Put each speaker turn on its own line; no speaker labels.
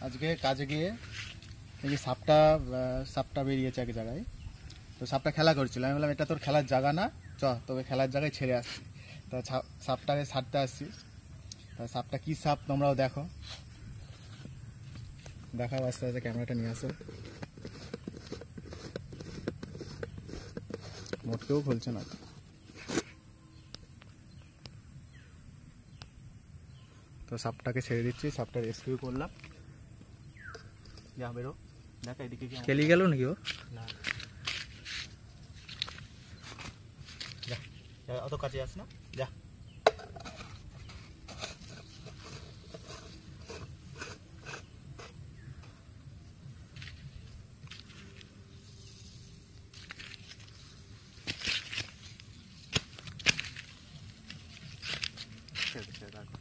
আজকে কাজে গিয়ে এই যে সাপটা বেরিয়েছে এক জায়গায়। তো সাপটা খেলা করছিল, আমি বললাম এটা তোর খেলার জায়গা না, চ তোকে খেলার জায়গায় ছেড়ে আসছি। তা সাপটাকে ছাড়তে আসছি। তা সাপটা কী সাপ তোমরাও দেখো, দেখাও আস্তে আস্তে, ক্যামেরাটা নিয়ে আসো। মোটকেও খুলছে না। তো সাপটাকে ছেড়ে দিচ্ছি, সাপটা রেস্কিউ করলাম। যা বেরো, দেখা এদিকে কি
খেলি গেল নাকি ও?
না, যা অত কাছে যাস না, যা। ছেড়ে রাখো।